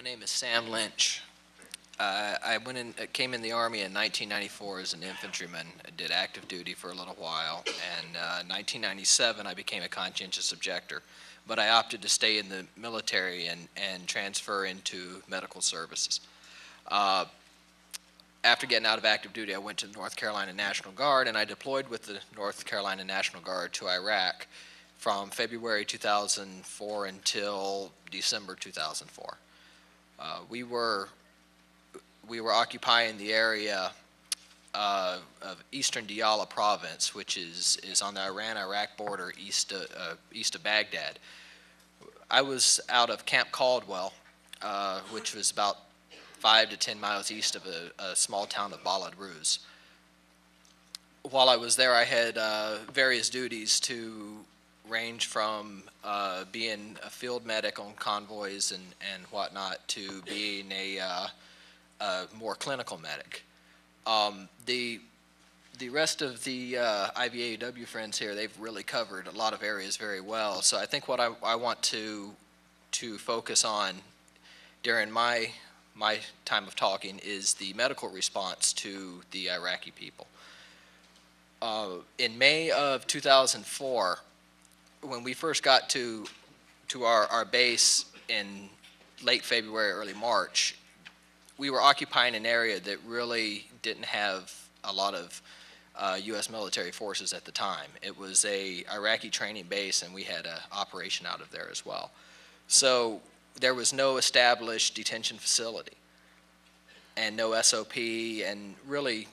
name is Sam Lynch. Came in the Army in 1994 as an infantryman. I did active duty for a little while, and in 1997 I became a conscientious objector. But I opted to stay in the military and transfer into medical services. Uh, After getting out of active duty, I went to the North Carolina National Guard, and I deployed with the North Carolina National Guard to Iraq from February 2004 until December 2004. We were occupying the area of eastern Diyala province, which is on the Iran-Iraq border east of Baghdad. I was out of Camp Caldwell, which was about 5 to 10 miles east of a small town of Balad Ruz. While I was there, I had various duties to range from being a field medic on convoys and whatnot to being a more clinical medic. The rest of the IVAW friends here, they've really covered a lot of areas very well. So I think what I want to focus on during my time of talking is the medical response to the Iraqi people. In May of 2004, when we first got to our base in late February, early March, we were occupying an area that really didn't have a lot of U.S. military forces at the time. It was a Iraqi training base, and we had an operation out of there as well. So there was no established detention facility and no SOP, and really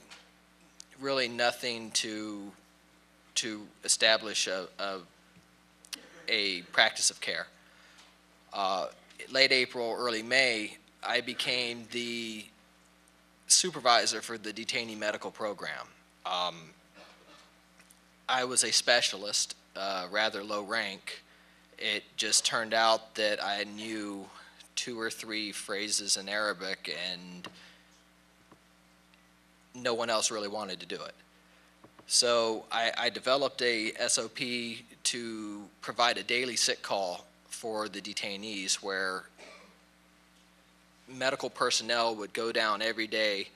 nothing to establish a practice of care. Late April, early May, I became the supervisor for the detainee medical program. I was a specialist, rather low rank. It just turned out that I knew 2 or 3 phrases in Arabic, and no one else really wanted to do it. So I developed a SOP to provide a daily sick call for the detainees, where medical personnel would go down every day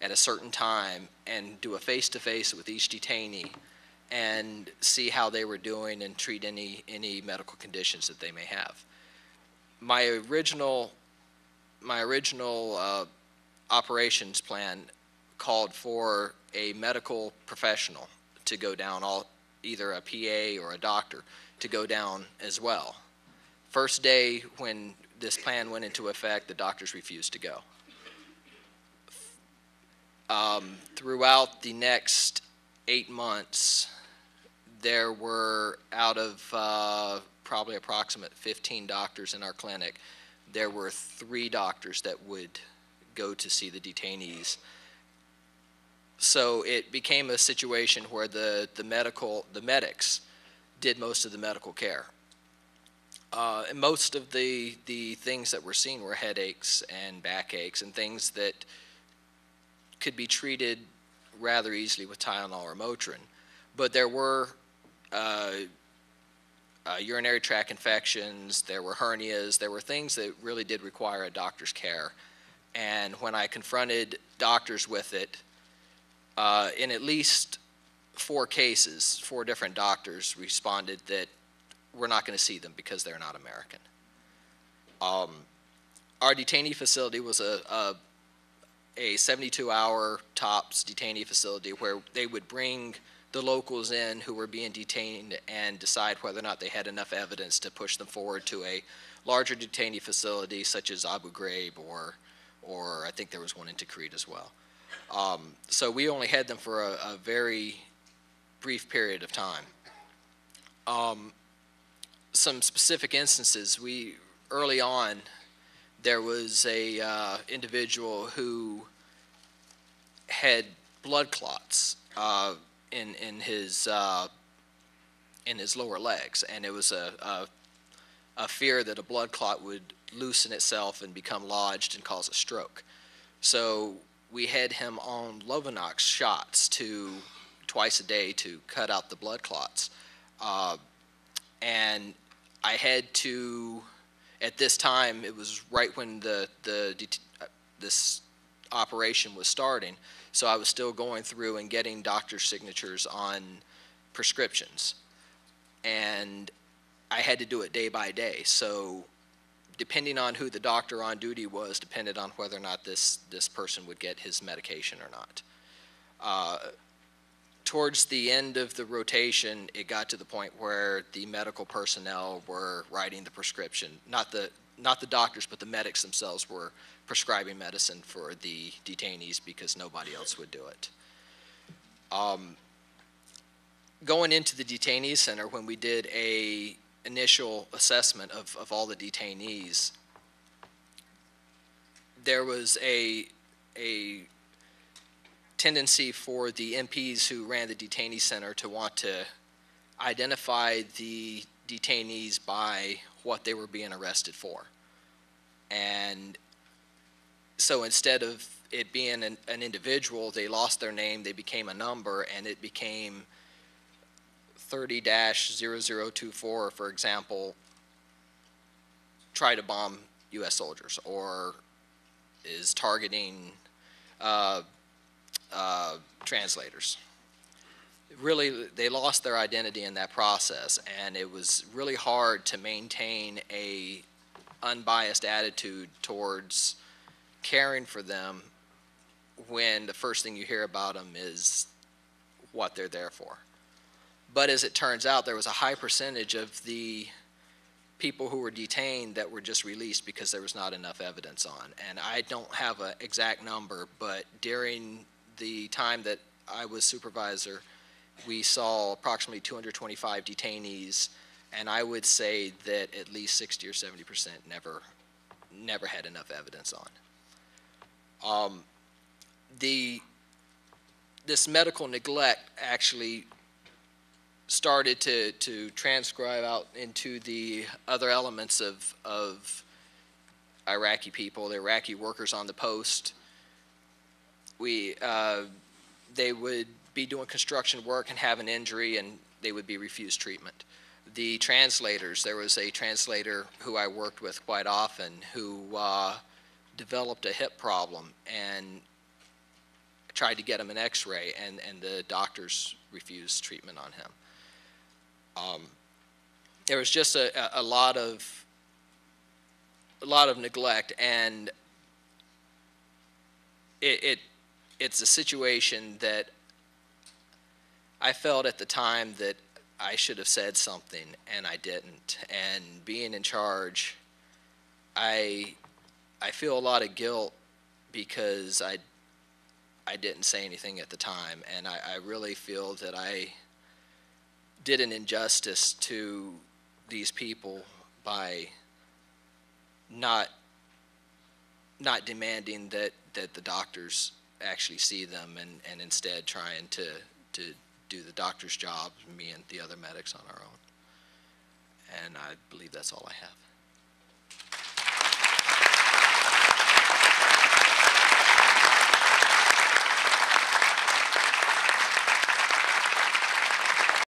at a certain time and do a face-to-face with each detainee and see how they were doing and treat any medical conditions that they may have. My original operations plan called for a medical professional to go down, either a PA or a doctor, to go down as well. First day when this plan went into effect, the doctors refused to go. Throughout the next 8 months, there were, out of probably approximate 15 doctors in our clinic, there were 3 doctors that would go to see the detainees. So it became a situation where the medics did most of the medical care. And most of the things that were seen were headaches and backaches and things that could be treated rather easily with Tylenol or Motrin. But there were urinary tract infections, there were hernias, there were things that really did require a doctor's care. And when I confronted doctors with it, in at least 4 cases, 4 different doctors responded that we're not going to see them because they're not American. Our detainee facility was a 72-hour tops detainee facility where they would bring the locals in who were being detained and decide whether or not they had enough evidence to push them forward to a larger detainee facility such as Abu Ghraib, or I think there was one in Tikrit as well. So we only had them for a very brief period of time. Some specific instances, early on, there was a individual who had blood clots in his lower legs, and it was a fear that a blood clot would loosen itself and become lodged and cause a stroke. So we had him on Lovenox shots twice a day to cut out the blood clots. And I had to, At this time, it was right when this operation was starting, so I was still going through and getting doctor's signatures on prescriptions. And I had to do it day by day. So depending on who the doctor on duty was, depended on whether or not this person would get his medication or not. Towards the end of the rotation, it got to the point where the medical personnel were writing the prescription. Not the doctors, but the medics themselves were prescribing medicine for the detainees because nobody else would do it. Going into the detainee center, when we did a initial assessment of all the detainees, there was a tendency for the MPs who ran the detainee center to want to identify the detainees by what they were being arrested for. And so instead of it being an individual, they lost their name, they became a number, and it became 30-0024, for example, try to bomb U.S. soldiers, or is targeting translators. Really, they lost their identity in that process, and it was really hard to maintain a unbiased attitude towards caring for them when the first thing you hear about them is what they're there for. But as it turns out, there was a high percentage of the people who were detained that were just released because there was not enough evidence on. And I don't have an exact number, but during the time that I was supervisor, we saw approximately 225 detainees, and I would say that at least 60 or 70% never had enough evidence on. This medical neglect actually started to transcribe out into the other elements of Iraqi people, the Iraqi workers on the post. They would be doing construction work and have an injury, and they would be refused treatment. The translators, there was a translator who I worked with quite often who developed a hip problem, and tried to get him an x-ray, and the doctors refused treatment on him. There was just a lot of neglect, and it's a situation that I felt at the time that I should have said something, and I didn't. And being in charge, I feel a lot of guilt because I didn't say anything at the time, and I really feel that I did an injustice to these people by not demanding that the doctors actually see them, and instead trying to do the doctor's job, me and the other medics on our own. And I believe that's all I have.